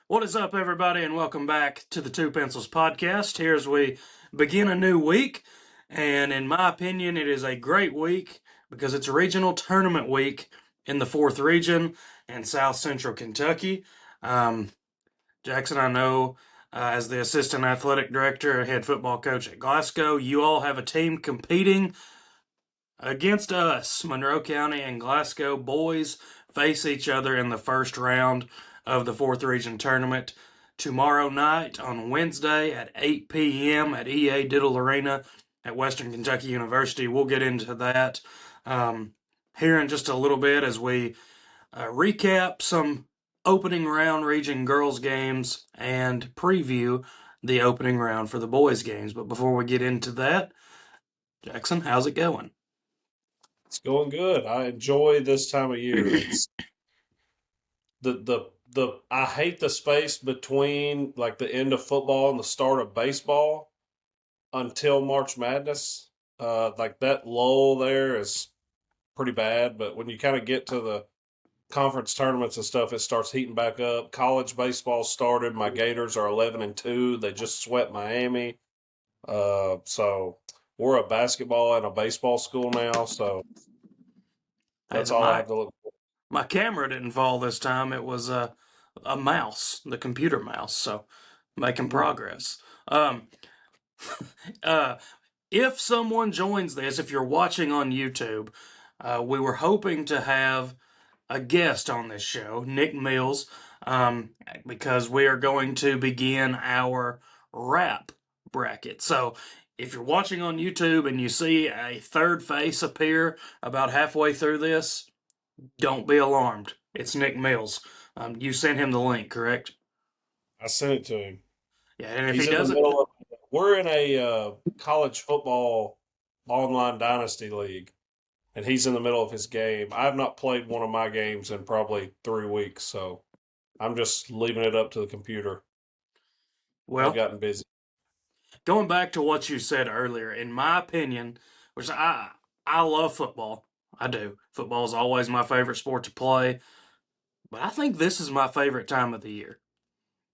What is up, everybody, and welcome back to the Two Pencils podcast. Here as we begin a new week, and in my opinion, it is a great week because it's a regional tournament week in the 4th region in South Central Kentucky. Um, Jackson, I know as the assistant athletic director and head football coach at Glasgow, you all have a team competing against us. Monroe County and Glasgow boys face each other in the first round of the 4th Region Tournament tomorrow night on Wednesday at 8 p.m. at EA Diddle Arena at Western Kentucky University. We'll get into that here in just a little bit as we recap some opening round region girls games and preview the opening round for the boys games. But before we get into that, Jackson, how's it going? It's going good. I enjoy this time of year. It's the I hate the space between like the end of football and the start of baseball until March Madness. Like that lull there is pretty bad, but when you kind of get to the conference tournaments and stuff, it starts heating back up. College baseball started. My Gators are 11-2. They just swept Miami. So we're a basketball and a baseball school now, so Hey, that's all I have to look. my camera didn't fall this time. It was a mouse, the computer mouse. So making progress. Um, uh, if someone joins this, if you're watching on YouTube, we were hoping to have a guest on this show, Nick Mills, because we are going to begin our rap bracket. So if you're watching on YouTube and you see a third face appear about halfway through this, don't be alarmed. It's Nick Mills. You sent him the link, correct? I sent it to him. Yeah, and if he He's in the doesn't, middle of. We're in a college football online dynasty league, and he's in the middle of his game. I have not played one of my games in probably 3 weeks, so I'm just leaving it up to the computer. I've well, gotten busy. going back to what you said earlier, in my opinion, which I love football. I do. Football is always my favorite sport to play, but I think this is my favorite time of the year.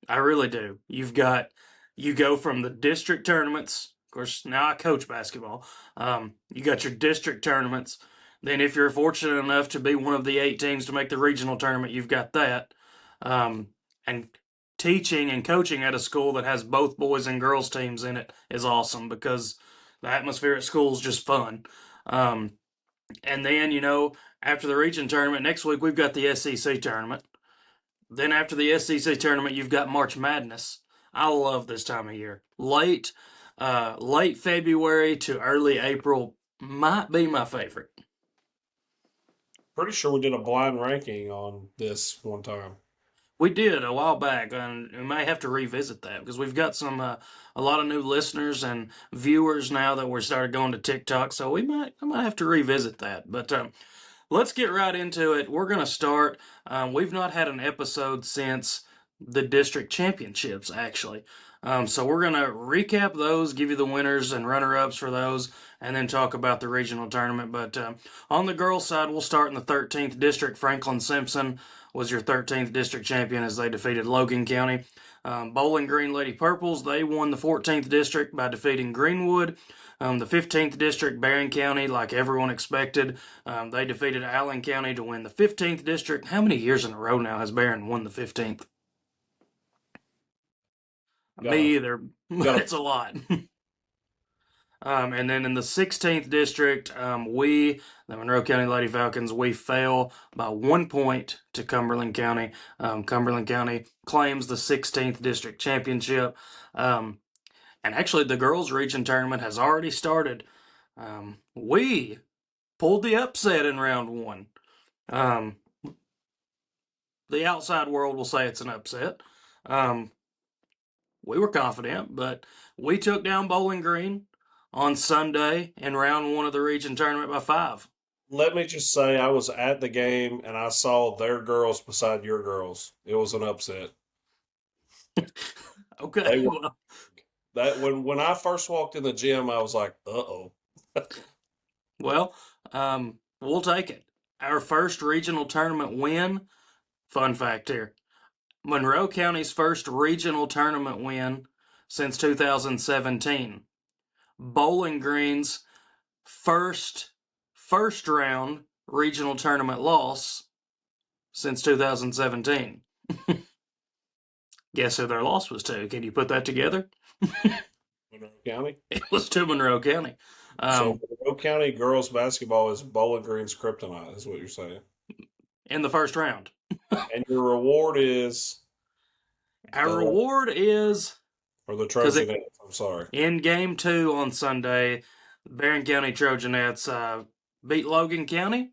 I really do. You go from the district tournaments. Of course, now I coach basketball. You got your district tournaments. Then, if you're fortunate enough to be one of the 8 teams to make the regional tournament, you've got that. Um, and teaching and coaching at a school that has both boys and girls teams in it is awesome because the atmosphere at school is just fun. Um, and then, after the region tournament, next week we've got the SEC tournament. Then after the SEC tournament, you've got March Madness. I love this time of year. Late February to early April might be my favorite. Pretty sure we did a blind ranking on this one time. We did a while back, and we may have to revisit that because we've got a lot of new listeners and viewers now that we're started going to TikTok. So I might have to revisit that. But let's get right into it. We're going to start. We've not had an episode since the district championships, actually. So we're going to recap those, give you the winners and runner-ups for those, and then talk about the regional tournament. But on the girls' side, we'll start in the 13th district. Franklin Simpson was your 13th district champion as they defeated Logan County. Bowling Green Lady Purples, they won the 14th district by defeating Greenwood. The 15th district, Barron County, like everyone expected, they defeated Allen County to win the 15th district. How many years in a row now has Barron won the 15th? Got Me a either, but got a it's a lot. And then in the 16th district, we, the Monroe County Lady Falcons, we fell by 1 point to Cumberland County. Cumberland County claims the 16th district championship. And actually, the girls' region tournament has already started. We pulled the upset in round one. Um, the outside world will say it's an upset. Um, we were confident, but we took down Bowling Green on Sunday in round one of the region tournament by 5. Let me just say, I was at the game and I saw their girls beside your girls. It was an upset. Okay, They were well, that when I first walked in the gym, I was like, "Uh oh." well, we'll take it. Our first regional tournament win. Fun fact here: Monroe County's first regional tournament win since 2017. Bowling Green's first round regional tournament loss since 2017. Guess who their loss was to? Can you put that together? Monroe County. It was to Monroe County. So Um, Monroe County girls basketball is Bowling Green's kryptonite, is what you're saying. in the first round. And your reward is Our the reward is for the because Trojanettes. I'm sorry. in game 2 on Sunday, Barron County Trojanettes beat Logan County,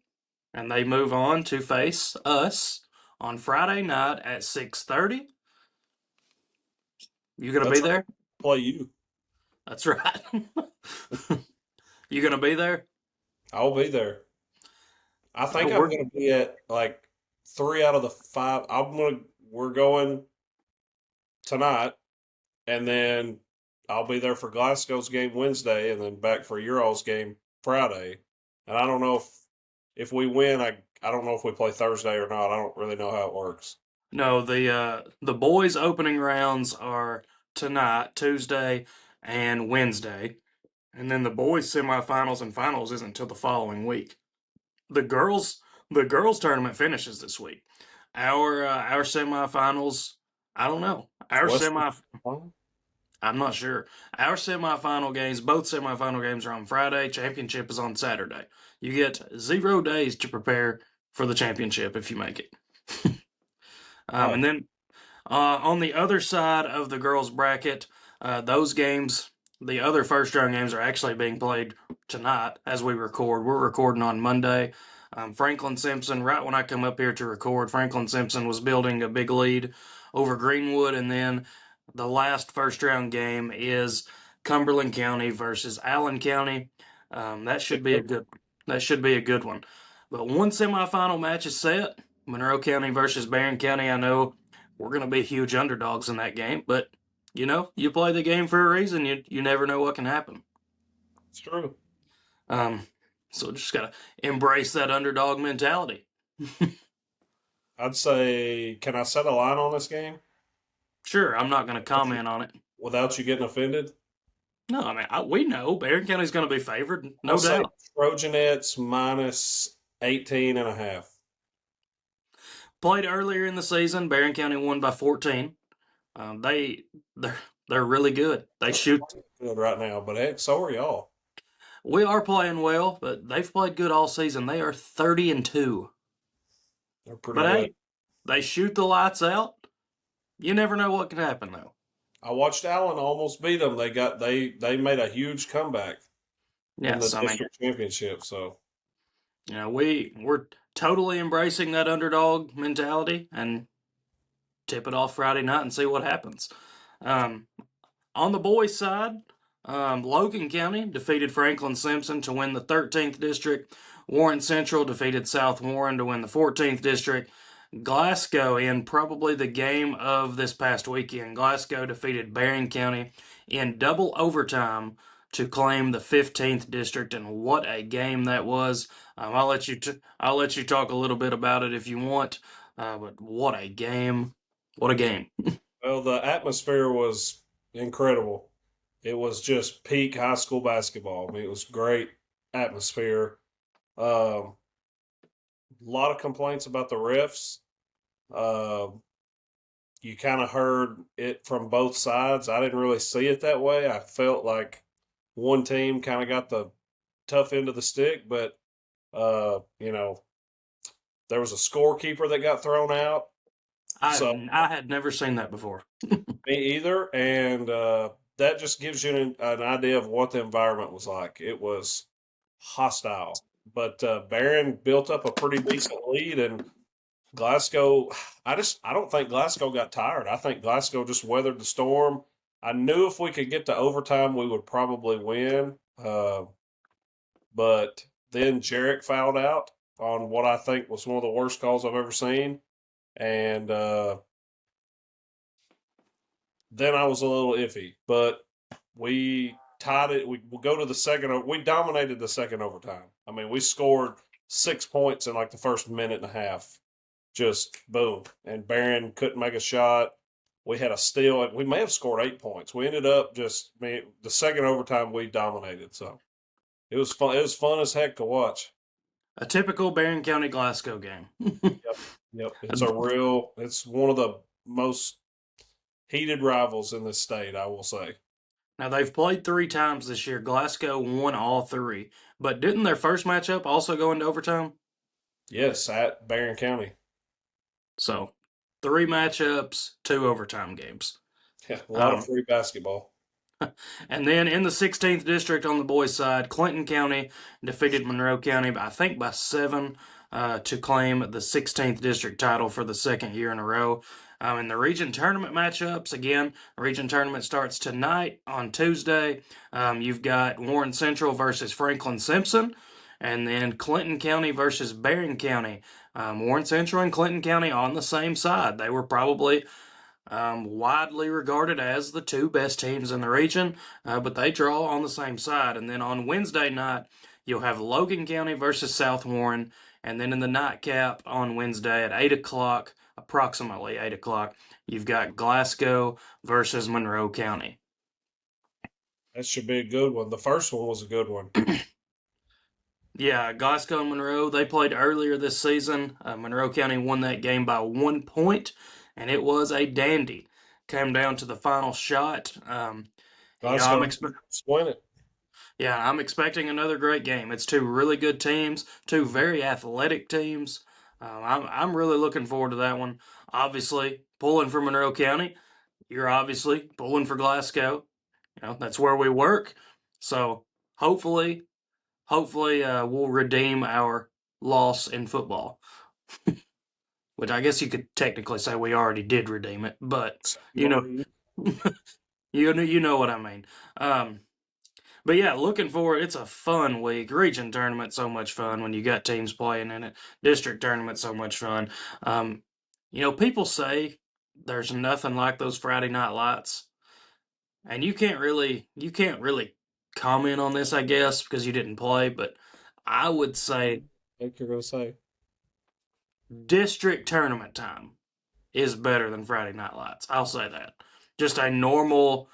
and they move on to face us on Friday night at 6:30. You gonna be That's right. there? Play you. That's right. You gonna be there? I'll be there. I Oh, think I'm going to be at like 3 out of the 5. We're going tonight, and then I'll be there for Glasgow's game Wednesday, and then back for your all's game Friday. And I don't know if we win. I don't know if we play Thursday or not. I don't really know how it works. No, the boys' opening rounds are tonight, Tuesday, and Wednesday, and then the boys' semifinals and finals isn't until the following week. The girls the girls tournament finishes this week. Our semifinals, I don't know. It's Our Western. semi I'm not sure. Our semifinal games, both semifinal games are on Friday. Championship is on Saturday. You get 0 days to prepare for the championship if you make it. And Oh, then on the other side of the girls' bracket, those games, the other first round games, are actually being played tonight as we record. We're recording on Monday. Franklin Simpson, right when I come up here to record, Franklin Simpson was building a big lead over Greenwood, and then the last first round game is Cumberland County versus Allen County. That should be a good. That should be a good one. But one semifinal match is set. Monroe County versus Barron County. I know we're going to be huge underdogs in that game, but you play the game for a reason. You never know what can happen. it's true. Um, so just gotta embrace that underdog mentality. I'd say, can I set a line on this game Sure, I'm not going to without you, comment on it. without you getting offended? No, I mean we know Barron County's going to be favored, I'll no say doubt. Trojanettes minus 18.5. Played earlier in the season, Barron County won by 14. They they're really good. They shoot. Good right now, but heck, so are y'all. We are playing well, but they've played good all season. They are 30-2. They're pretty But good. hey, they shoot the lights out. You never know what can happen though. I watched Allen almost beat them. They made a huge comeback in the Yes, I mean, district championship. So we're totally embracing that underdog mentality and tip it off Friday night and see what happens. Um, on the boys' side, Logan County defeated Franklin Simpson to win the 13th district. Warren Central defeated South Warren to win the 14th district. Glasgow, in probably the game of this past weekend, Glasgow defeated Barron County in double overtime to claim the 15th district, and what a game that was! I'll let you talk a little bit about it if you want, but what a game! What a game! well, the atmosphere was incredible. It was just peak high school basketball. I mean, it was great atmosphere. A lot of complaints about the refs. Um, you kind of heard it from both sides. I didn't really see it that way. I felt like one team kind of got the tough end of the stick, but you know, there was a scorekeeper that got thrown out. So I had never seen that before. me either, and that just gives you an idea of what the environment was like. It was hostile, but Barron built up a pretty decent lead, and Glasgow. I don't think Glasgow got tired. I think Glasgow just weathered the storm. I knew if we could get to overtime, we would probably win. But then Jarek fouled out on what I think was one of the worst calls I've ever seen, and then I was a little iffy. But we tied it. We will go to the second. We dominated the second overtime. I mean, we scored 6 points in like the first minute and a half. just boom. And Barron couldn't make a shot. We had a steal. We may have scored 8 points. We ended up the second overtime we dominated. So it was fun. It was fun as heck to watch. A typical Barron County Glasgow game. Yep. Yep. It's one of the most heated rivals in this state, I will say. Now, they've played 3 times this year. Glasgow won all 3. But didn't their first matchup also go into overtime? Yes, at Barron County. So, 3 matchups, 2 overtime games. Yeah, a lot of Um, free basketball. and then in the 16th district on the boys' side, Clinton County defeated Monroe County, I think by 7, to claim the 16th district title for the second year in a row. In the region tournament matchups, again, the region tournament starts tonight on Tuesday. You've got Warren Central versus Franklin Simpson, and then Clinton County versus Barron County. Warren Central and Clinton County on the same side. They were probably widely regarded as the 2 best teams in the region, but they draw on the same side. And then on Wednesday night, you'll have Logan County versus South Warren, and then in the nightcap on Wednesday at 8 o'clock, approximately 8 o'clock, you've got Glasgow versus Monroe County. That should be a good one. The first one was a good one. Yeah, Glasgow and Monroe, they played earlier this season. Monroe County won that game by 1 point, and it was a dandy. Came down to the final shot. I'm Glasgow win it. Yeah, I'm expecting another great game. It's 2 really good teams, 2 very athletic teams. I'm really looking forward to that one. Obviously, pulling for Monroe County, you're obviously pulling for Glasgow. That's where we work. So hopefully, we'll redeem our loss in football. Which I guess you could technically say we already did redeem it, but you know, you know what I mean. But yeah, looking forward. It's a fun week. Region tournament, so much fun when you got teams playing in it. District tournament, so much fun. People say there's nothing like those Friday night lights, and you can't really comment on this, I guess, because you didn't play. But I would say I think you're going to say. district tournament time is better than Friday night lights. I'll say that. Just a normal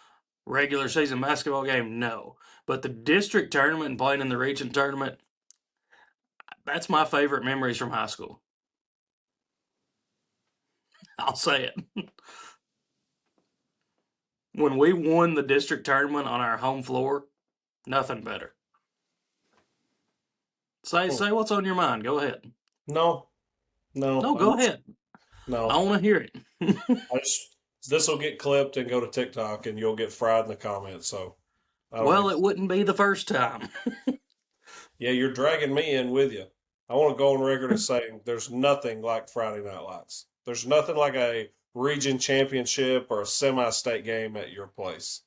regular season basketball game, no. But the district tournament and playing in the region tournament, that's my favorite memories from high school. I'll say it. When we won the district tournament on our home floor, nothing better. Say what's on your mind. Go ahead. No, no, No, go ahead. I no. want to hear it. This will get clipped and go to TikTok, and you'll get fried in the comments. So I don't Well, need. it wouldn't be the first time. Yeah, you're dragging me in with you. I want to go on record as saying there's nothing like Friday Night Lights. There's nothing like a region championship or a semi-state game at your place.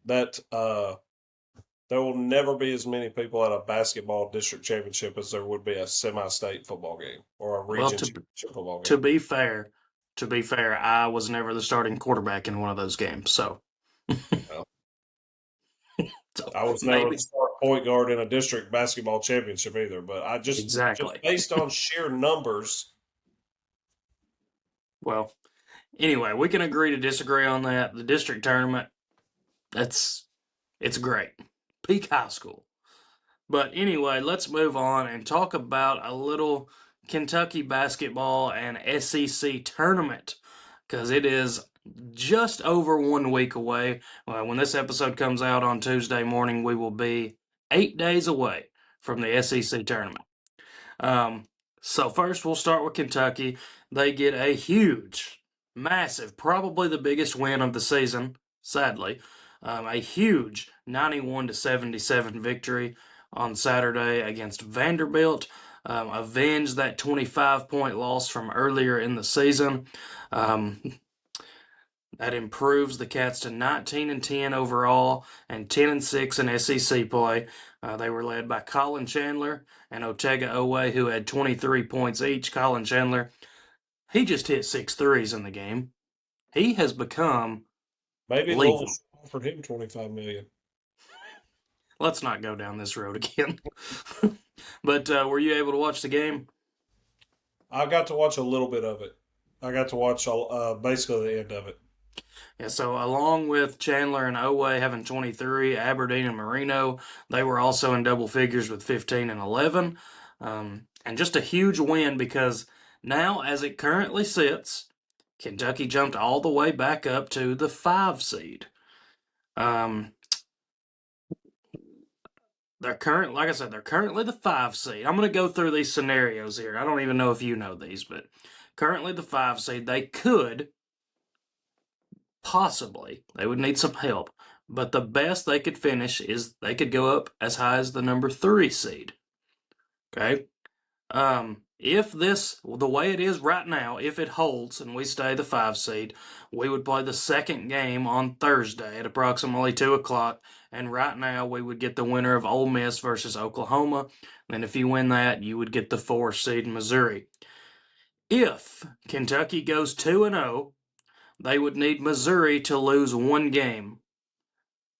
That there will never be as many people at a basketball district championship as there would be a semi-state football game or a Well, region championship football to game. be fair, I was never the starting quarterback in one of those games, so Well, so I was never the maybe start point guard in a district basketball championship either, but I just exactly. based on sheer numbers. Well, anyway, we can agree to disagree on that. The district tournament, that's it's great. Peak high school. But anyway, let's move on and talk about a little Kentucky basketball and SEC tournament because it is just over 1 week away. When this episode comes out on Tuesday morning, we will be 8 days away from the SEC tournament. Um, so first, we'll start with Kentucky. They get a huge, massive, probably the biggest win of the season. Sadly, a huge 91-77 victory on Saturday against Vanderbilt. Avenge that 25-point loss from earlier in the season. Um, that improves the Cats to 19-10 overall and 10-6 in SEC play. They were led by Colin Chandler and Otega Owe, who had 23 points each. Colin Chandler, he just hit 6 threes in the game. He has become Maybe Louisville lethal. offered him $25 million. Let's not go down this road again. But were you able to watch the game? I got to watch a little bit of it. I got to watch basically the end of it. Yeah, so along with Chandler and Oway having 23, Aberdeen and Marino, they were also in double figures with 15 and 11. And just a huge win because now, as it currently sits, Kentucky jumped all the way back up to the 5 seed. Um, like I said, they're currently the 5 seed. I'm going to go through these scenarios here. I don't even know if you know these, but currently the 5 seed, they could possibly, they would need some help, but the best they could finish is they could go up as high as the number 3 seed. Okay? If the way it is right now, if it holds and we stay the 5 seed, we would play the second game on Thursday at approximately 2 o'clock. And right now, we would get the winner of Ole Miss versus Oklahoma. And if you win that, you would get the 4 seed Missouri. If Kentucky goes 2 and 0, they would need Missouri to lose one game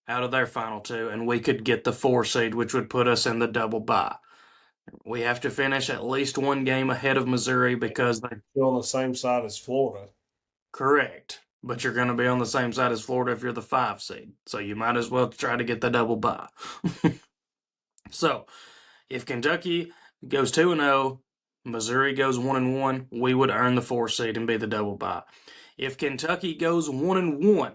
out of their final two, and we could get the 4 seed, which would put us in the double bye. We have to finish at least one game ahead of Missouri because they Still on the same side as Florida. correct. But you're going to be on the same side as Florida if you're the 5 seed. So you might as well try to get the double bye. So if Kentucky goes 2 and 0, Missouri goes 1 and 1, we would earn the 4 seed and be the double bye. If Kentucky goes 1 and 1,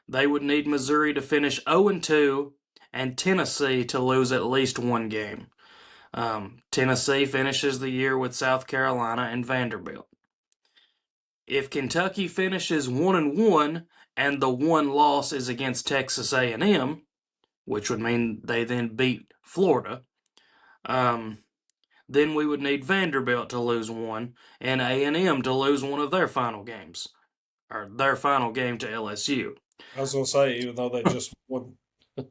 they would need Missouri to finish 0 and 2 and Tennessee to lose at least one game. Tennessee finishes the year with South Carolina and Vanderbilt. If Kentucky finishes 1 and 1 and the one loss is against Texas A&M, which would mean they then beat Florida, then we would need Vanderbilt to lose one and A&M to lose one of their final games, or their final game to LSU. I was gonna say, even though they just won.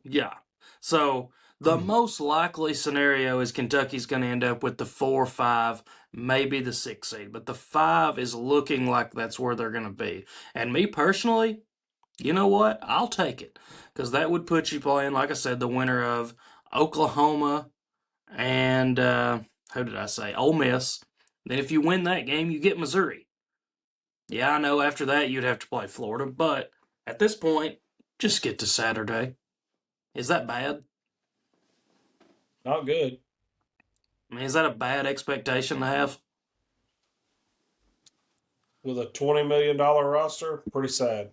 Yeah. So the most likely scenario is Kentucky's going to end up with the 4, 5, maybe the 6 seed, but the 5 is looking like that's where they're going to be. And me personally, you know what? I'll take it because that would put you playing, like I said, the winner of Oklahoma and who did I say? Ole Miss. Then if you win that game, you get Missouri. Yeah, I know after that you'd have to play Florida, but at this point, just get to Saturday. Is that bad? Not good. I mean, is that a bad expectation to have? With a $20 million roster, pretty sad.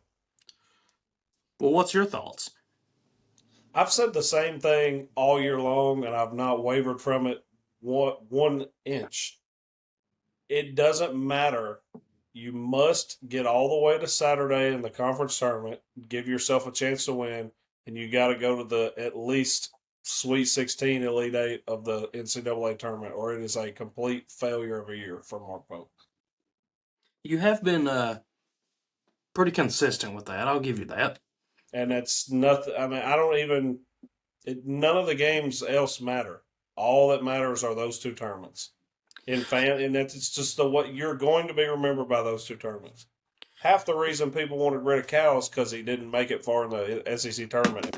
Well, what's your thoughts? I've said the same thing all year long, and I've not wavered from it one inch. It doesn't matter. You must get all the way to Saturday in the conference tournament, give yourself a chance to win, and you got to go to the at least Sweet 16, Elite 8 of the NCAA tournament, or it is a complete failure of a year for Mark Pope. You have been pretty consistent with that. I'll give you that. And that's nothing. I mean, I don't even. None of the games else matter. All that matters are those two tournaments. And that's it's just the what you're going to be remembered by those two tournaments. Half the reason people wanted rid of Cal is because he didn't make it far in the SEC tournament.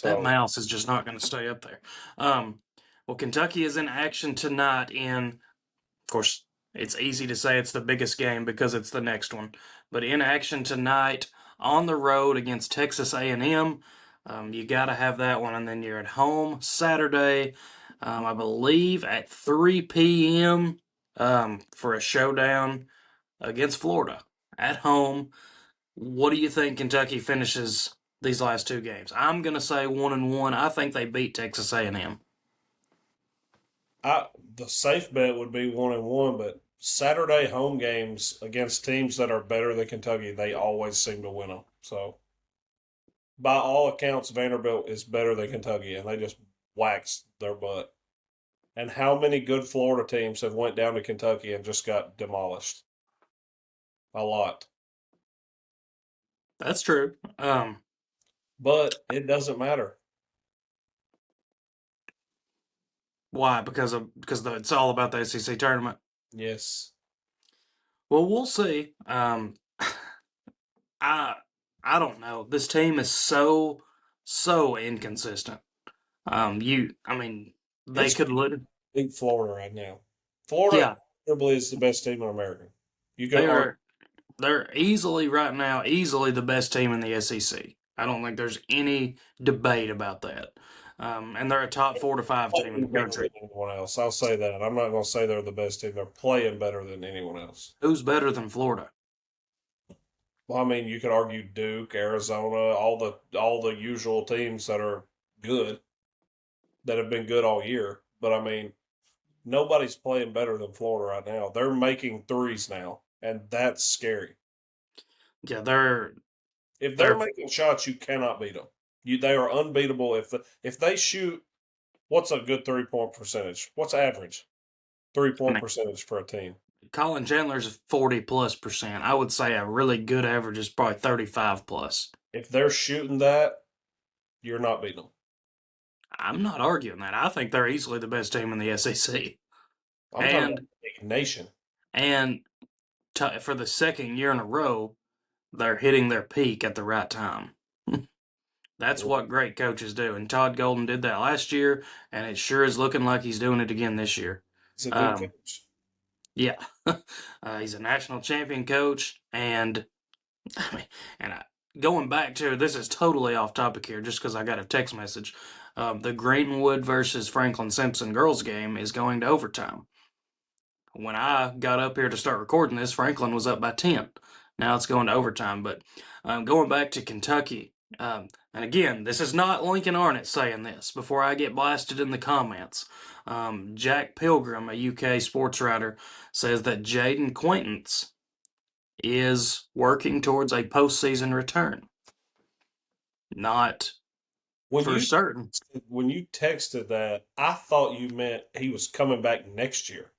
That So mouse is just not going to stay up there. Well, Kentucky is in action tonight in, of course, it's easy to say it's the biggest game because it's the next one, but in action tonight on the road against Texas A&M. You got to have that one, and then you're at home Saturday, I believe at 3 p.m. For a showdown against Florida at home. What do you think Kentucky finishes these last two games? I'm gonna say 1 and 1. I think they beat Texas A&M. the safe bet would be 1-1, but Saturday home games against teams that are better than Kentucky, they always seem to win them. So by all accounts, Vanderbilt is better than Kentucky, and they just waxed their butt. And how many good Florida teams have went down to Kentucky and just got demolished? A lot. That's true. But it doesn't matter. Why? Because it's all about the SEC tournament. Yes. Well, we'll see. I I don't know. This team is so inconsistent. I mean, they It's could lit. beat Florida right now. Florida Yeah, Arguably is the best team in America. You can They argue. are they're easily right now easily the best team in the SEC. I don't think there's any debate about that. And they're a top 4 to 5 team in the Playing better than country. anyone else. I'll say that. I'm not going to say they're the best team. They're playing better than anyone else. Who's better than Florida? Well, I mean, you could argue Duke, Arizona, all the usual teams that are good that have been good all year. But I mean, nobody's playing better than Florida right now. They're making threes now, and that's scary. Yeah, they're If they're they're. making shots, you cannot beat them. They are unbeatable. If they shoot, what's a good 3-point percentage? What's average three I point mean, percentage for a team? Colin Chandler's 40+%. I would say a really good average is probably 35 plus. If they're shooting that, you're not beating them. I'm not arguing that. I think they're easily the best team in the SEC. I'm talking about And the nation. and for the second year in a row, they're hitting their peak at the right time. That's what great coaches do. And Todd Golden did that last year, and it sure is looking like he's doing it again this year. He's a good Um, coach. yeah, he's a national champion coach, and I mean, and going back to this is totally off topic here, just because I got a text message. The Greenwood versus Franklin Simpson girls game is going to overtime. When I got up here to start recording this, Franklin was up by 10. Now it's going to overtime. But going back to Kentucky, and again, this is not Lincoln Arnett saying this before I get blasted in the comments. Jack Pilgrim, a UK sports writer, says that Jaden Quaintance is working towards a postseason return. Not When for you certain. when you texted that, I thought you meant he was coming back next year.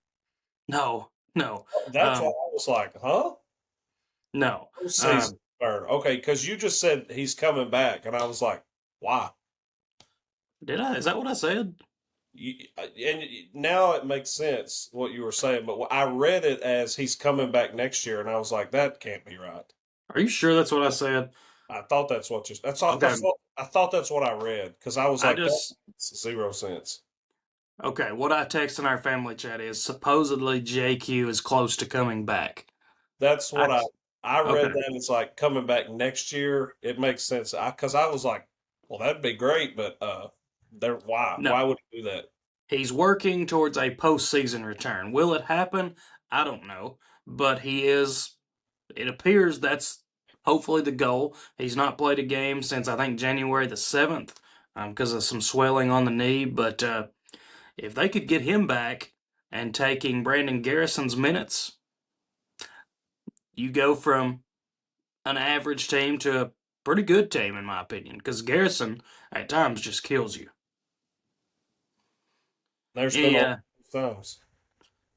No, no, That's why I was like, huh? no. Postseason turn. Okay, because you just said he's coming back, and I was like, why? Did I? Is that what I said? And now it makes sense what you were saying, but I read it as he's coming back next year, and I was like, that can't be right. Are you sure that's what I said? I thought that's what you. That's all. Okay, I thought that's what I read because I was I like, that just makes 0 sense. okay. What I text in our family chat is supposedly JQ is close to coming back. That's I what I read okay. that it's like coming back next year. It makes sense. Because I was like, well, that'd be great, but there No, why would he do that? he's working towards a postseason return. Will it happen? I don't know, but he is. It appears that's hopefully the goal. He's not played a game since I think January the 7th because of some swelling on the knee. But if they could get him back and taking Brandon Garrison's minutes, you go from an average team to a pretty good team, in my opinion, because Garrison at times just kills you. There's been a lot Yeah, of those times,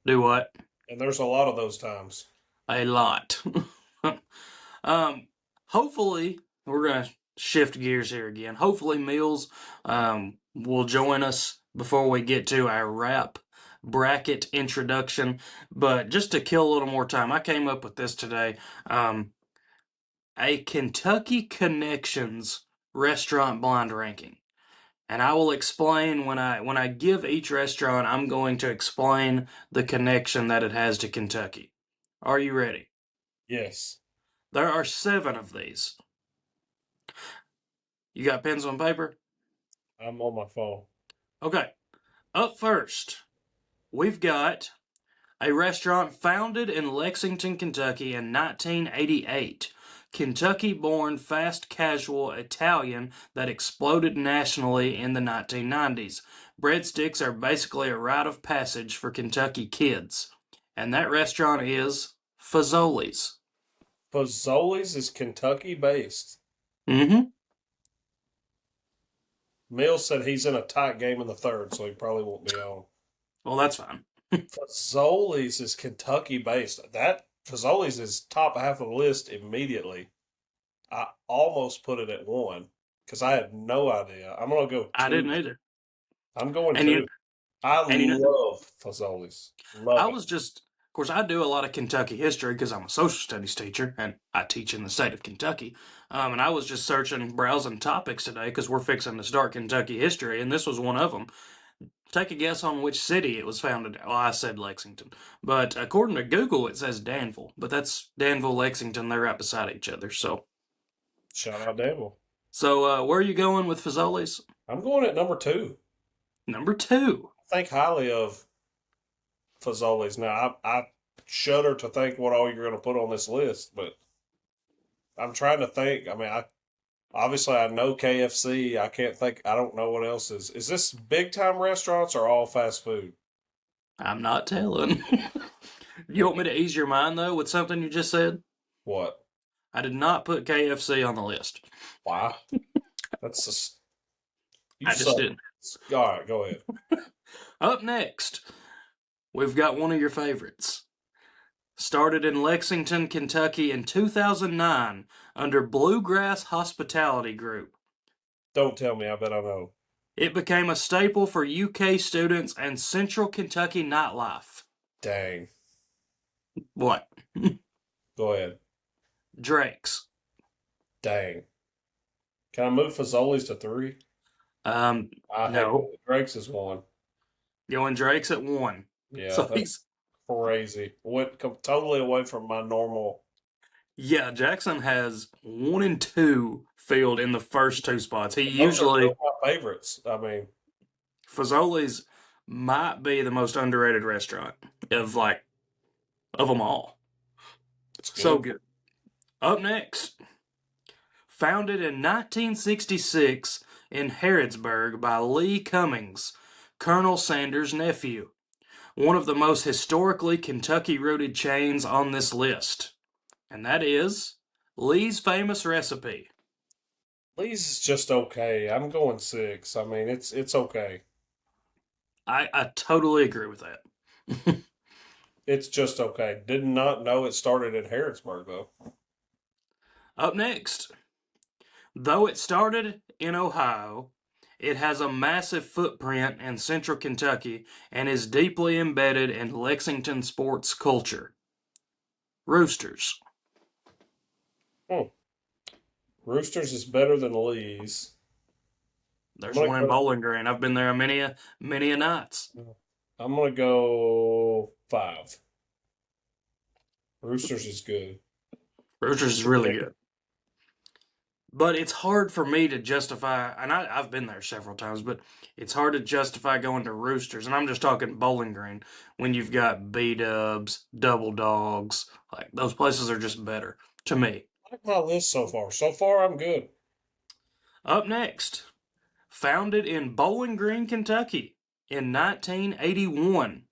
do what? and there's a lot of those times. A lot. um, hopefully, we're going to shift gears here again. Hopefully, Mills will join us before we get to our wrap bracket introduction. But just to kill a little more time, I came up with this today. A Kentucky Connections restaurant blind ranking. And I will explain when I give each restaurant, I'm going to explain the connection that it has to Kentucky. Are you ready? Yes, There are 7 of these. You got pens on paper? I'm on my phone. Okay. Up first, we've got a restaurant founded in Lexington, Kentucky in 1988. Kentucky born fast casual Italian that exploded nationally in the 1990s. Breadsticks are basically a rite of passage for Kentucky kids. And that restaurant is Fazoli's. Fazoli's is Kentucky based. Mm-hmm. Mills said he's in a tight game in the third, so he probably won't be on. Well, that's fine. Fazoli's is Kentucky based. That Fazoli's is top half of the list immediately. I almost put it at 1 because I had no idea. I'm gonna go I 2. didn't either. I'm going And you 2. I and you know love Fazoli's. I Love it. was just, of course, I do a lot of Kentucky history because I'm a social studies teacher and I teach in the state of Kentucky. And I was just searching, browsing topics today because we're fixing to start Kentucky history, and this was one of them. Take a guess on which city it was founded. Well, I said Lexington, but according to Google, it says Danville. But that's Danville, Lexington. They're right beside each other. Shout out Devil. Where are you going with Fazoli's? I'm going at number two. Number two. I think highly of Fazoli's. Now, I shudder to think what all you're going to put on this list, but I'm trying to think. I mean, obviously I know KFC. I can't think. I don't know what else is. Is this big time restaurants or all fast food? I'm not telling. You want me to ease your mind though with something you just said? What? I did not put KFC on the list. Why? That's just you I just suck. didn't. All right, go ahead. Up next, we've got one of your favorites. Started in Lexington, Kentucky in 2009 under Bluegrass Hospitality Group. Don't tell me. I bet I know. It became a staple for UK students and Central Kentucky nightlife. Dang. What? Go ahead. Drake's. Dang. Can I move Fazoli's to three? I hate No. it. Drake's is one. Going Drake's at one. Yeah, So that's crazy. Went totally away from my normal. yeah, Jackson has 1 and 2 filled in the first two spots. He Those are usually, still my favorites. I mean, Fazoli's might be the most underrated restaurant of them all. it's So good. good. Up next, founded in 1966 in Harrodsburg by Lee Cummings, Colonel Sanders' nephew. One of the most historically Kentucky-rooted chains on this list. And that is Lee's Famous Recipe. Lee's is just okay. I'm going six. I mean, it's okay. I totally agree with that. It's just okay. Did not know it started in Harrodsburg though. Up next, though it started in Ohio, it has a massive footprint in central Kentucky and is deeply embedded in Lexington sports culture. Roosters. Hmm. Roosters is better than Lee's. I'm There's gonna one in go. Bowling Green. I've been there many a nights. I'm gonna go five. Roosters is good. Roosters is really good. But it's hard for me to justify, and I've been there several times, but it's hard to justify going to Roosters, and I'm just talking Bowling Green, when you've got B-Dubs, Double Dogs. Like, those places are just better, to me. I like my list so far. So far, I'm good. Up next, founded in Bowling Green, Kentucky in 1981,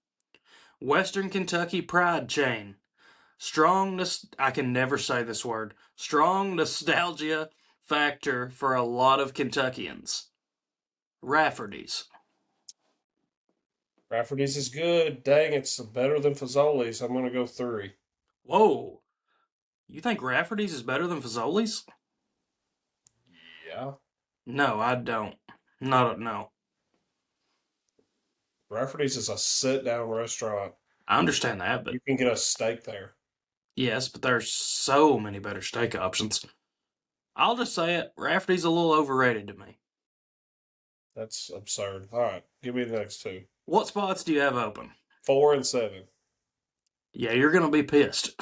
Western Kentucky Pride Chain. I can never say this word, strong nostalgia factor for a lot of Kentuckians. Rafferty's. Rafferty's is good. Dang, it's better than Fazoli's. I'm gonna go three. Whoa, you think Rafferty's is better than Fazoli's? Yeah. No, I don't. No. Rafferty's is a sit down restaurant. I understand that, but You can get a steak there. yes, but there's so many better steak options. I'll just say it, Rafferty's a little overrated to me. That's absurd. All right, give me the next two. What spots do you have open? 4 and 7. Yeah, you're gonna be pissed.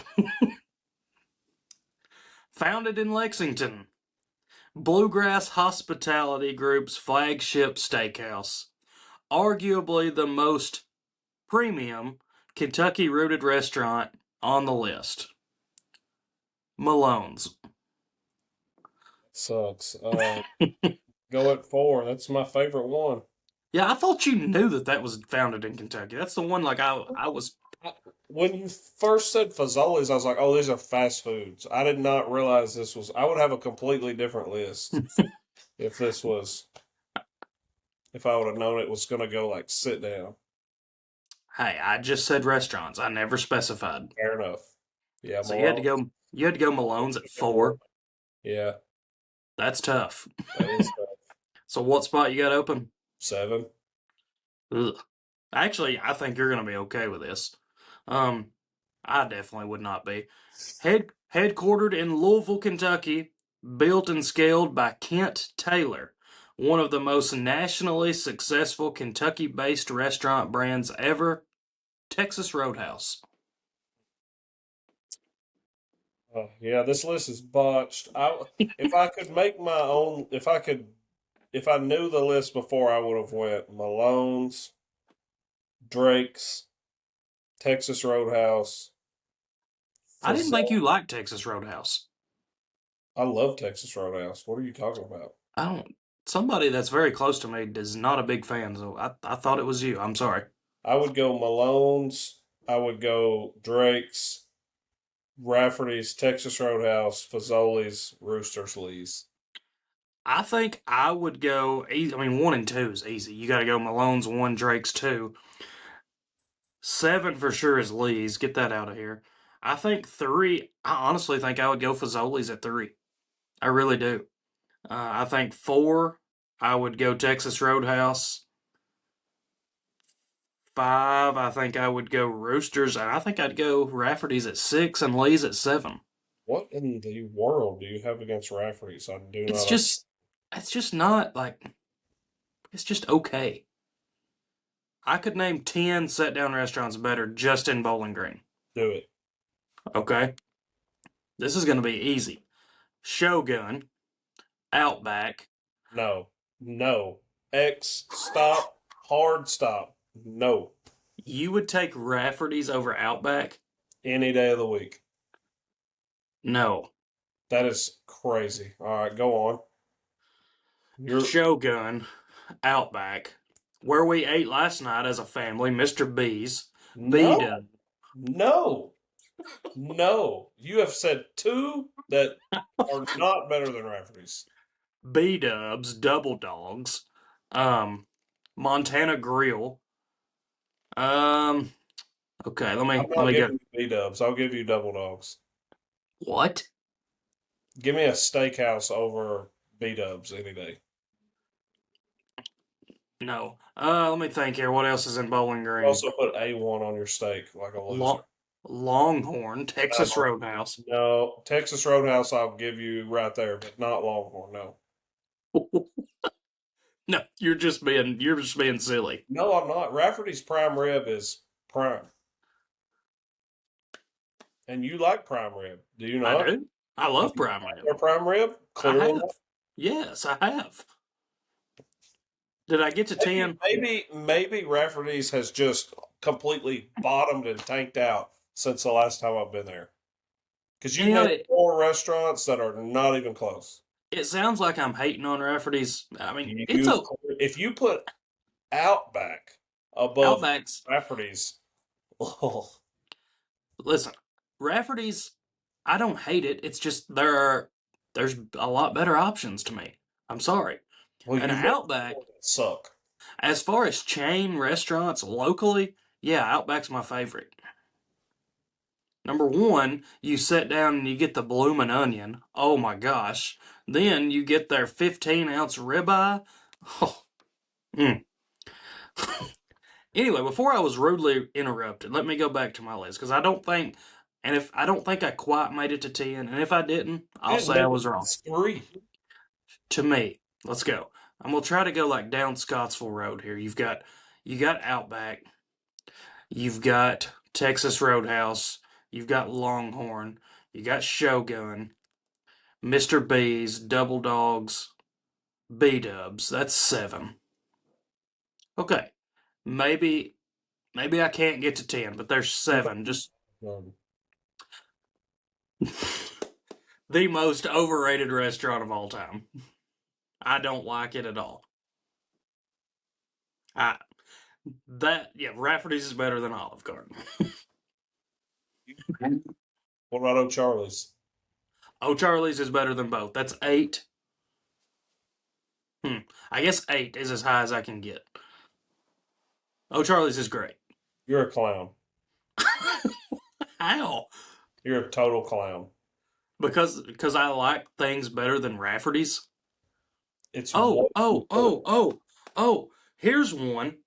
Founded in Lexington, Bluegrass Hospitality Group's flagship steakhouse. Arguably the most premium Kentucky rooted restaurant on the list. Malone's. Sucks. Go at 4. That's my favorite one. Yeah, I thought you knew that was founded in Kentucky. That's the one I was. When you first said Fazoli's, I was like, oh, these are fast foods. I did not realize this was. I would have a completely different list if this was. If I would have known it was going to go like sit down. Hey, I just said restaurants. I never specified. Fair enough. Yeah, So you had to go Malone's at 4. Yeah, That's tough. that is So what spot you got open? 7. Ugh. Actually, I think you're gonna be okay with this. Um, I definitely would not be. Headquartered in Louisville, Kentucky, built and scaled by Kent Taylor, one of the most nationally successful Kentucky-based restaurant brands ever, Texas Roadhouse. Yeah, this list is botched. If I could make my own, if I knew the list before, I would have went Malone's, Drake's, Texas Roadhouse, I didn't think you Fazal. liked Texas Roadhouse. I love Texas Roadhouse. What are you talking about? I don't. Somebody that's very close to me is not a big fan, so I thought it was you. I'm sorry. I would go Malone's. I would go Drake's, Rafferty's, Texas Roadhouse, Fazoli's, Rooster's, Lee's. I think I would go. I mean, 1 and 2 is easy. You got to go Malone's 1, Drake's 2. 7 for sure is Lee's. Get that out of here. I think 3. I honestly think I would go Fazoli's at 3. I really do. I think 4. I would go Texas Roadhouse. 5. I think I would go Roosters, and I think I'd go Rafferty's at 6 and Lee's at 7. What in the world do you have against Rafferty's? I do It's not just, it's just not like it's just okay. I could name 10 sit down restaurants better just in Bowling Green. do it. Okay. This is going to be easy. Shogun, Outback. No, no. X, stop, hard stop. No, You would take Rafferty's over Outback? any day of the week. No. That is crazy. All right, go on. You're Shogun, Outback. Where we ate last night as a family, Mr. B's. B no, Dub. no, no. You have said two that are not better than Rafferty's. B Dubs, Double Dogs. Um, Montana Grill. Um, okay, I'm let not me go. giving you B dubs. I'll give you double dogs. What? Give me a steakhouse over B dubs any day. No. Let me think here. What else is in Bowling You Green? also put A1 on your steak like a loser. Longhorn, Texas No, Roadhouse. no. Texas Roadhouse, I'll give you right there, but not Longhorn. No, No, you're just being silly. no, I'm not. Rafferty's prime rib is prime, and you like prime rib, do you I not? do. I Have love you prime had rib. their prime rib? I Clearly not. have. Yes, I have. Did I get to Maybe, 10? maybe Rafferty's has just completely bottomed and tanked out since the last time I've been there. Because you You know, named it, four restaurants that are not even close. it sounds like I'm hating on Rafferty's. I mean, it's You, a if you put Outback above Outbacks. Rafferty's, oh, Listen, Rafferty's. I don't hate it. It's just there's a lot better options to me. I'm sorry. well, And you've named four Outback, that suck. as far as chain restaurants locally, yeah, Outback's my favorite. Number one, you sit down and you get the bloomin' onion. Oh my gosh. Then you get their 15-ounce ribeye. Oh, mm. Anyway, before I was rudely interrupted, let me go back to my list because I don't think I quite made it to 10, and if I didn't, You I'll didn't say I make it was wrong. past three. To me, let's go. I'm gonna try to go like down Scottsville Road here. You got Outback, you've got Texas Roadhouse, you've got Longhorn, you got Shogun, Mr. B's, Double Dogs, B Dubs. That's 7. Okay, maybe maybe I can't get to 10, but there's 7. Just the most overrated restaurant of all time. I don't like it at all. I yeah, Rafferty's is better than Olive Garden. What about O'Charlie's? O'Charlie's is better than both. That's 8. I guess 8 is as high as I can get. O'Charlie's is great. You're a clown. How? You're a total clown. Because I like things better than Rafferty's. It's Oh, what you oh, put. oh, oh, oh. Here's one.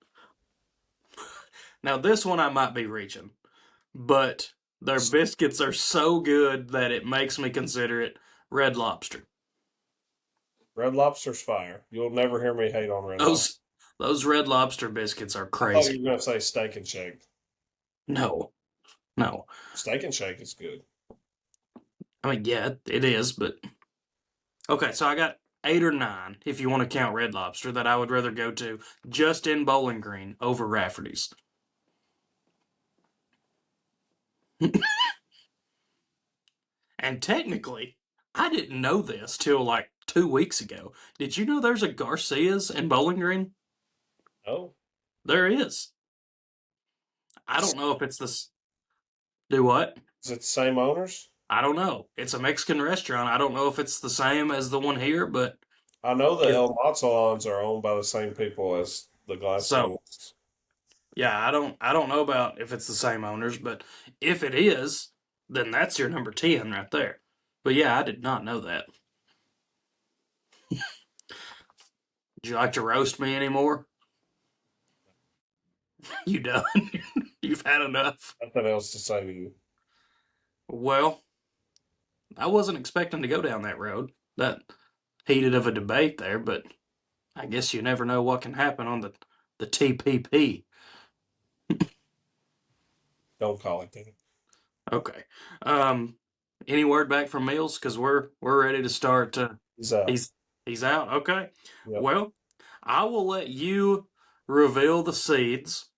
Now this one I might be reaching, but their biscuits are so good that it makes me consider it Red Lobster. Red Lobster's fire. You'll never hear me hate on Red Lobster. Those those Red Lobster biscuits are I thought you crazy. were going to say Steak and Shake. No, no. Steak and Shake is good. I mean, yeah, it is, but okay. So I got 8 or 9, if you want to count Red Lobster, that I would rather go to just in Bowling Green over Rafferty's. And technically, I didn't know this till like 2 weeks ago. Did you know there's a Garcia's in Bowling Green? Oh, There is. I don't know if it's this. Do what? is it the same owners? I don't know. It's a Mexican restaurant. I don't know if it's the same as the one here, but I know the it, El Mozzolans are owned by the same people as the so Gladstones. yeah, I don't know about if it's the same owners, but if it is, then that's your number 10 right there. But yeah, I did not know that. Would you like to roast me anymore? You done? You've had enough. Nothing else to say to you. Well, I wasn't expecting to go down that road, that heated of a debate there, but I guess you never know what can happen on the TPP. Don't call it that. Okay. Um, any word back from Mills? Because we're ready to start. He's out. He's he's out. Okay. Yep. Well, I will let you reveal the seeds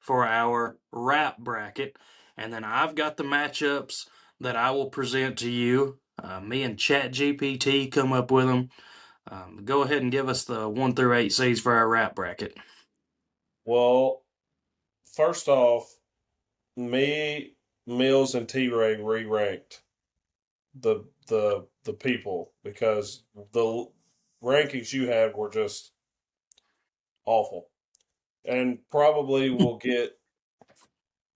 for our rap bracket, and then I've got the matchups that I will present to you. Me and ChatGPT come up with them. Go ahead and give us the 1 through 8 seeds for our rap bracket. Well, first off, me, Mills, and T Ray re-ranked the people because the rankings you had were just awful, and probably will get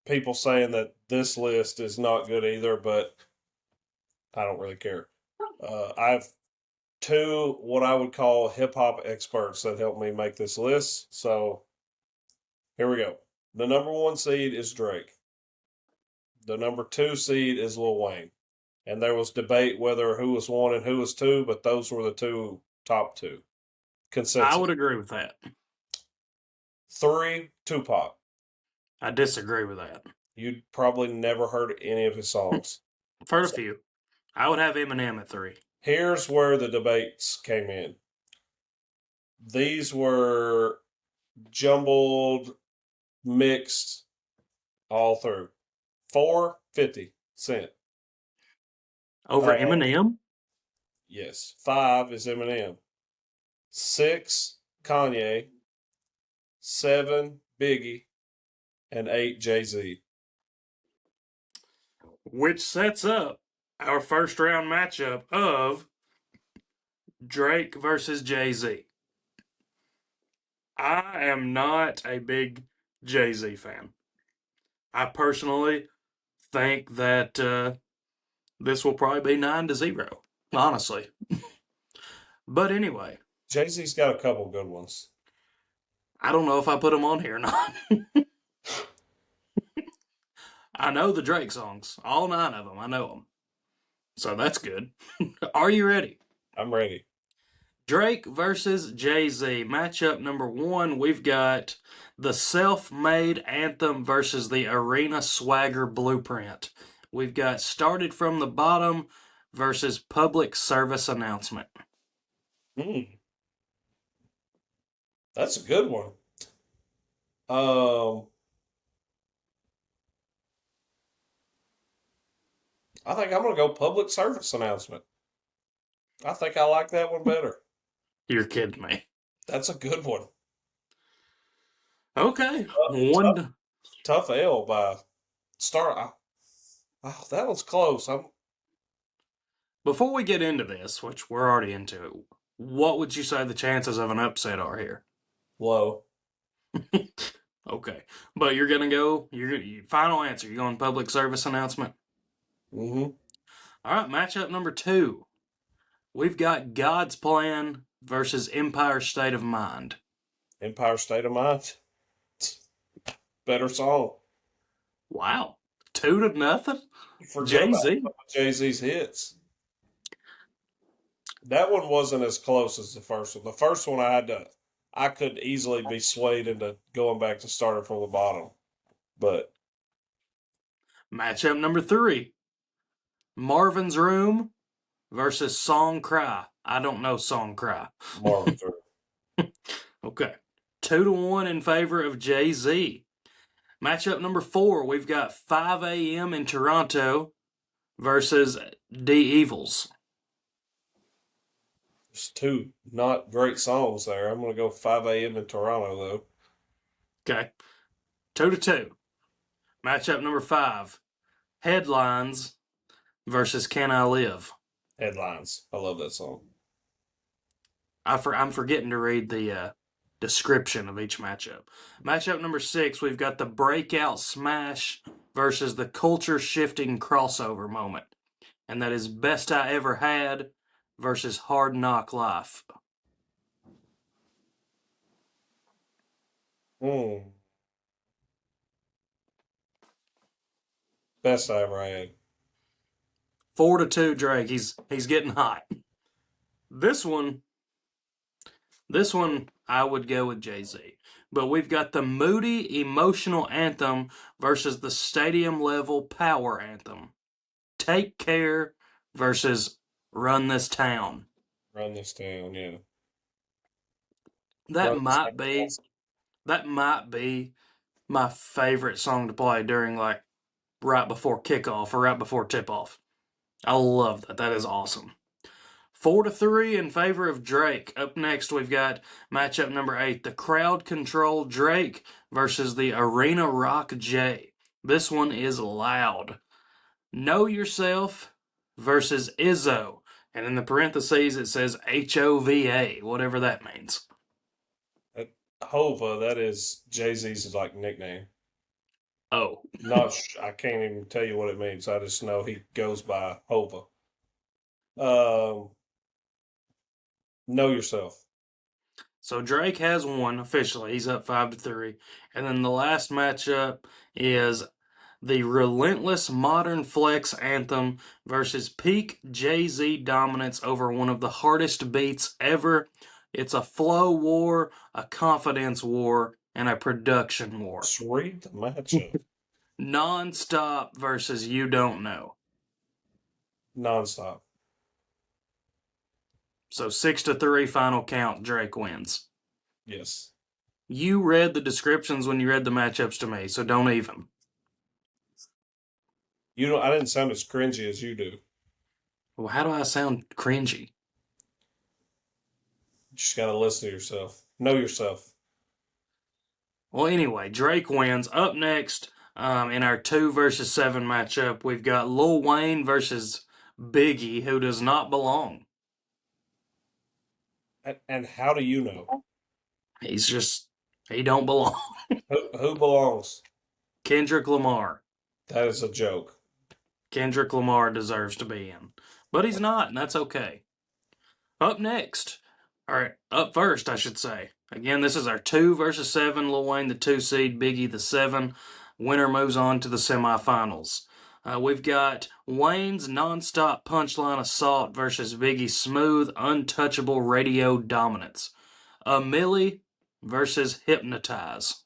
people saying that this list is not good either. But I don't really care. I have two what I would call hip hop experts that helped me make this list. So here we go. The number one seed is Drake. The number two seed is Lil Wayne. And there was debate whether who was one and who was two, but those were the two top two. I Consensus. would agree with that. Three, Tupac. I disagree with that. You'd probably never heard any of his songs. I've heard a So few. I would have Eminem at 3. here's where the debates came in. These were jumbled, mixed all through. 4, 50 Cent. Over Eminem? Yes. 5 is Eminem. 6, Kanye. 7, Biggie. And 8, Jay-Z. Which sets up our first round matchup of Drake versus Jay Z. I am not a big Jay Z fan. I personally think that this will probably be 9-0, honestly. But anyway, Jay-Z's got a couple good ones. I don't know if I put them on here or not. I know the Drake songs, all 9 of them. I know them. So that's good. Are you ready? I'm ready. Drake versus Jay Z. Matchup number 1, we've got the self made anthem versus the arena swagger blueprint. We've got started from the bottom versus public service announcement. Mm, that's a good one. Um, I think I'm going to go public service announcement. I think I like that one better. You're kidding me. That's a good one. Okay. Tough, One. tough L by Star. Oh, that was close. Before we get into this, which we're already into it, what would you say the chances of an upset are here? Low. Okay. But you're going to go, final answer, you're going public service announcement? Mm-hmm. All right, matchup number 2. We've got God's Plan versus Empire State of Mind. Empire State of Mind. Better song. Wow. 2-0? Forget Jay about Z. some of Jay-Z's hits. That one wasn't as close as the first one. The first one I could easily be swayed into going back to starting from the bottom. But Matchup number 3, Marvin's Room versus Song Cry. I don't know Song Cry. Marvin's Room. Okay. 2-1 in favor of Jay-Z. Matchup number 4, we've got 5 a.m. in Toronto versus D Evils. There's two not great songs there. I'm gonna go 5 a.m. in Toronto though. Okay. 2-2. Matchup number 5, Headlines versus Can I Live. Headlines. I love that song. I'm forgetting to read the description of each matchup. Matchup number 6, we've got the breakout smash versus the culture shifting crossover moment. And that is Best I Ever Had versus Hard Knock Life. Hmm. Best I ever had. 4-2 Drake. He's getting hot. This one I would go with Jay-Z. But we've got the moody emotional anthem versus the stadium level power anthem. Take Care versus Run This Town. Run this town, yeah. That Run this might town. be that might be my favorite song to play during like right before kickoff or right before tip off. I love that. That is awesome. 4-3 in favor of Drake. Up next, we've got matchup number 8, the crowd control Drake versus the arena rock Jay. This one is loud. Know Yourself versus Izzo. And in the parentheses, it says HOVA, whatever that means. Hova, that is Jay-Z's like nickname. Oh. I can't even tell you what it means. I just know he goes by Hova. Um, know yourself. So Drake has won officially. He's up 5-3. And then the last matchup is the relentless modern flex anthem versus peak Jay-Z dominance over one of the hardest beats ever. It's a flow war, a confidence war, and a production war. Just read the matchup. Non-stop versus You Don't Know. Nonstop. So 6-3 final count, Drake wins. Yes. You read the descriptions when you read the matchups to me, so don't even. You know, I didn't sound as cringy as you do. Well, how do I sound cringy? You just gotta listen to yourself. Know yourself. Well, anyway, Drake wins. Up next, in our 2 versus 7 matchup, we've got Lil Wayne versus Biggie, who does not belong. And how do you know? He don't belong. Who belongs? Kendrick Lamar. That is a joke. Kendrick Lamar deserves to be in. But he's not, and that's okay. Up next, up first, I should say. Again, this is our 2 versus 7. Lil Wayne, the 2 seed, Biggie, the 7. Winner moves on to the semifinals. We've got Wayne's nonstop punchline assault versus Biggie's smooth, untouchable radio dominance. A Millie versus Hypnotize.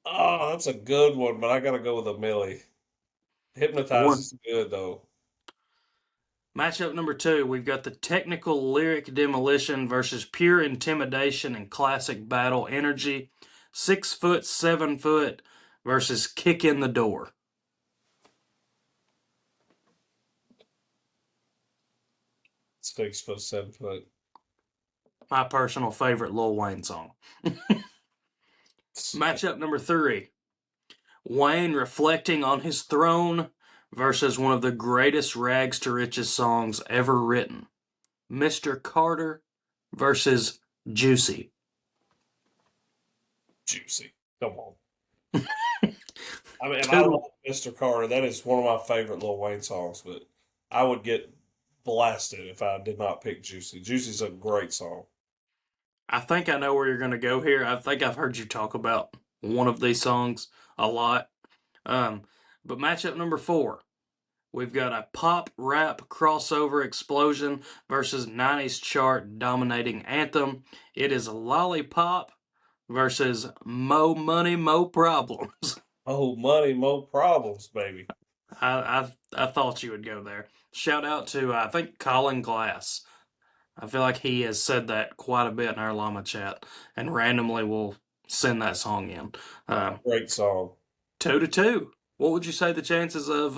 Oh, that's a good one, but I gotta go with a Millie. Hypnotize One. is good though. Matchup number 2, we've got the technical lyric demolition versus pure intimidation and classic battle energy. 6 foot, 7 foot versus kick in the door. 6 foot, 7 foot. My personal favorite Lil Wayne song. Matchup number 3, Wayne reflecting on his throne versus one of the greatest rags to riches songs ever written. Mr. Carter versus Juicy. Juicy. Come on. I mean, and I Two. love Mr. Carter. That is one of my favorite Lil Wayne songs, but I would get blasted if I did not pick Juicy. Juicy's a great song. I think I know where you're going to go here. I think I've heard you talk about one of these songs a lot. Um, but matchup number 4, we've got a pop rap crossover explosion versus 90s chart dominating anthem. It is Lollipop versus Mo Money, Mo Problems. Oh, money, more problems, baby. I thought you would go there. Shout out to I think Colin Glass. I feel like he has said that quite a bit in our llama chat, and randomly will send that song in. Uh, Great song. 2-2. What would you say the chances of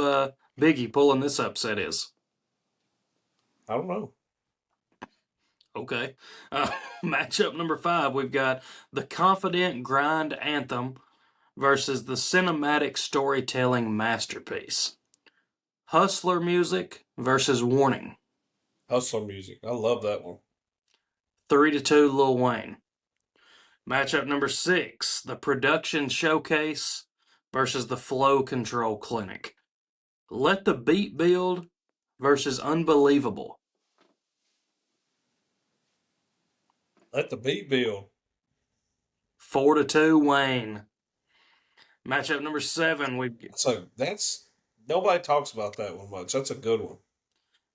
Biggie pulling this upset is? I don't know. Okay. Matchup number 5, we've got the confident grind anthem versus the cinematic storytelling masterpiece. Hustler music versus Warning. Hustler music. I love that one. 3-2 Lil Wayne. Matchup number 6, the production showcase versus the flow control clinic. Let the beat build versus unbelievable. Let the beat build. 4-2 Wayne. Matchup number 7, we That's nobody talks about that one much. That's a good one.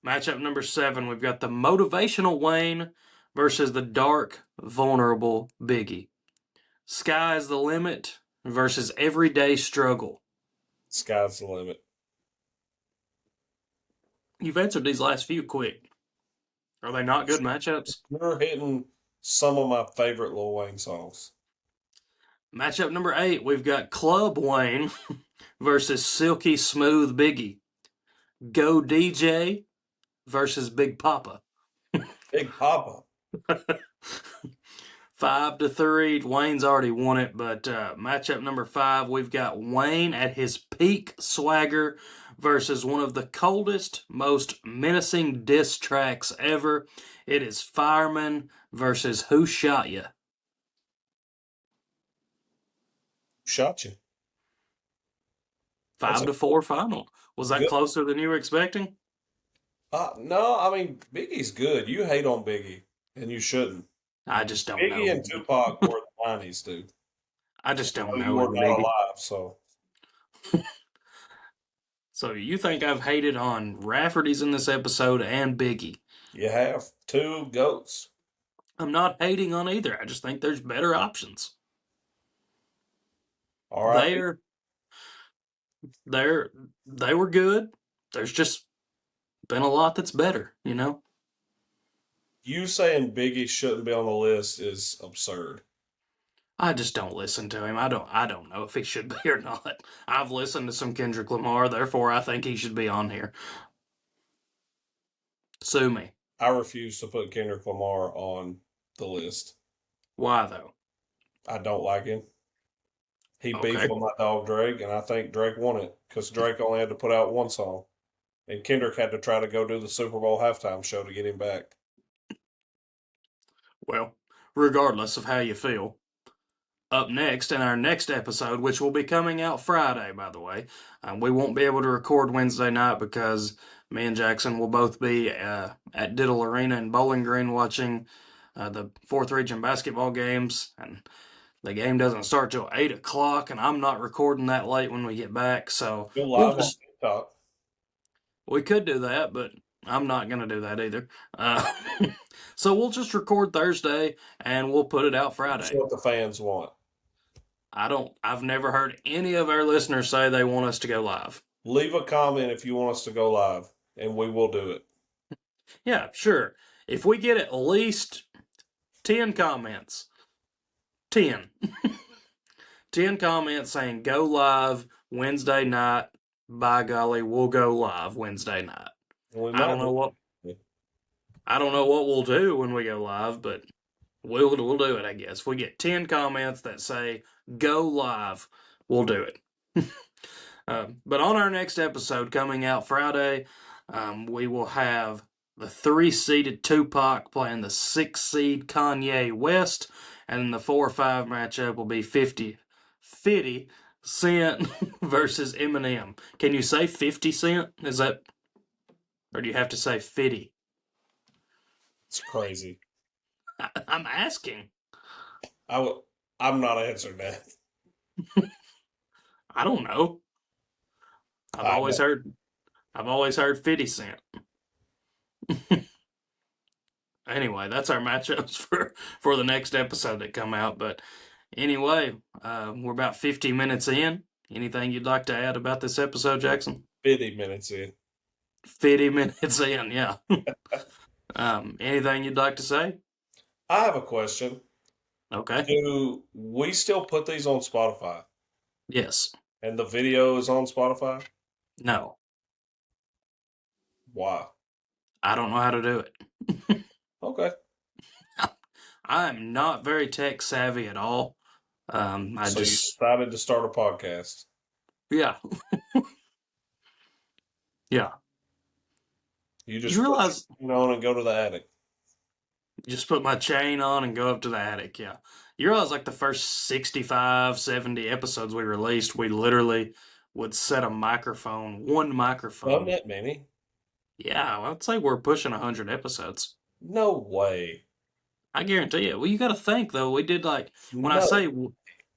matchup number 7, we've got the motivational Wayne versus the dark, vulnerable Biggie. Sky's the limit versus everyday struggle. Sky's the limit. You've answered these last few quick. Are they not good matchups? You're hitting some of my favorite Lil Wayne songs. Matchup number 8, we've got Club Wayne versus Silky Smooth Biggie. Go DJ versus Big Papa. Big Papa. 5-3. Wayne's already won it, but matchup number 5, we've got Wayne at his peak swagger versus one of the coldest, most menacing diss tracks ever. It is Fireman versus Who Shot Ya? Shot you. That's Five a to four final. Was that good. closer than you were expecting? No, I mean Biggie's good. You hate on Biggie, and you shouldn't. I just don't know Biggie and him. Tupac were the '90s, dude. I just I don't know you know were him, not Biggie. alive, so So you think I've hated on Rafferty's in this episode and Biggie? you have two goats. I'm not hating on either. I just think there's better options. R.I.P. They're they're they were good. There's just been a lot that's better, you know? You saying Biggie shouldn't be on the list is absurd. I just don't listen to him. I don't know if he should be or not. I've listened to some Kendrick Lamar, therefore I think he should be on here. Sue me. I refuse to put Kendrick Lamar on the list. Why though? I don't like him. He beefed Okay. with my dog Drake, and I think Drake won it because Drake only had to put out one song, and Kendrick had to try to go do the Super Bowl halftime show to get him back. Well, regardless of how you feel, up next in our next episode, which will be coming out Friday, by the way. We won't be able to record Wednesday night because me and Jackson will both be at Diddle Arena in Bowling Green watching the 4th Region basketball games, and the game doesn't start till 8 o'clock, and I'm not recording that late when we get back, so Go we'll live on just, TikTok. we could do that, but I'm not going to do that either. Uh, so we'll just record Thursday, and we'll put it out That's Friday. what the fans want. I've never heard any of our listeners say they want us to go live. Leave a comment if you want us to go live, and we will do it. Yeah, sure. If we get at least 10 comments, 10, 10 comments saying go live Wednesday night, by golly, we'll go live Wednesday night. And we I might don't know do what it. I don't know what we'll do when we go live, but we'll do it, I guess. If we get 10 comments that say go live, we'll do it. But on our next episode coming out Friday, we will have the 3-seeded Tupac playing the 6-seed Kanye West, and then the 4-5 matchup will be 50 Cent versus Eminem. Can you say 50 Cent? Is that, or do you have to say 50? It's crazy. I'm asking. I'm not answering that. I don't know. I've I always know. heard I've always heard 50 Cent. Anyway, that's our matchups for the next episode that come out. But anyway, we're about 50 minutes in. Anything you'd like to add about this episode, Jackson? 50 minutes in. 50 minutes in, yeah. Anything you'd like to say? I have a question. Okay. Do we still put these on Spotify? Yes. And the video is on Spotify? No. Why? I don't know how to do it. Okay. I am not very tech savvy at all. I So you just, decided to start a podcast. yeah, yeah. You You just put realize, your on and go to the attic. just put my chain on and go up to the attic. Yeah. You realize, like, the first 65, 70 episodes we released, we literally would set a microphone, one Done microphone. that many? Yeah, I'd say we're pushing 100 episodes. No way. I guarantee you. Well, you got to think though. We did like when I No. say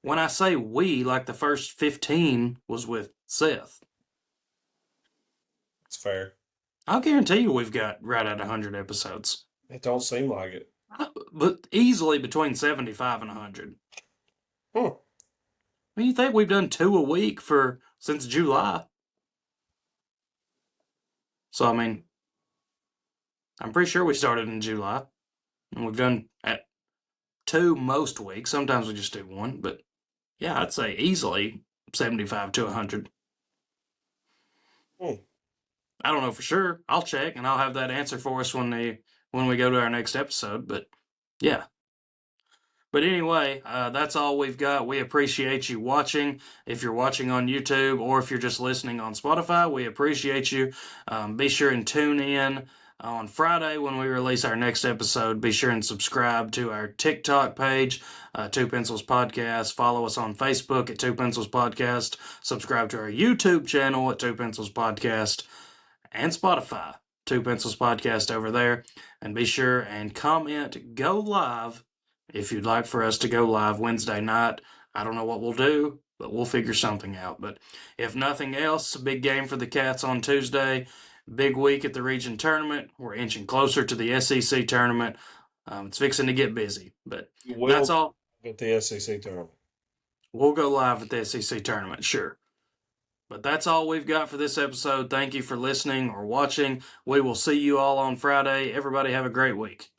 when I say we, like the first 15 was with Seth. It's fair. I'll guarantee you we've got right at 100 episodes, It don't seem like it. but easily between 75 and 100. Hmm. I mean, you think we've done two a week for since July? So I mean, I'm pretty sure we started in July, and we've done at two most weeks. Sometimes we just do one, but yeah, I'd say easily 75 to 100. Hmm. I don't know for sure. I'll check and I'll have that answer for us when we go to our next episode. But yeah. But anyway, that's all we've got. We appreciate you watching. If you're watching on YouTube or if you're just listening on Spotify, we appreciate you. Be sure and tune in on Friday when we release our next episode. Be sure and subscribe to our TikTok page, Two Pencils Podcast. Follow us on Facebook at Two Pencils Podcast. Subscribe to our YouTube channel at Two Pencils Podcast and Spotify, Two Pencils Podcast over there. And be sure and comment, go live if you'd like for us to go live Wednesday night. I don't know what we'll do, but we'll figure something out. But if nothing else, a big game for the Cats on Tuesday. Big week at the region tournament. We're inching closer to the SEC tournament. It's fixing to get busy. But You that's will all. at the SEC tournament. We'll go live at the SEC tournament, sure. But that's all we've got for this episode. Thank you for listening or watching. We will see you all on Friday. Everybody have a great week.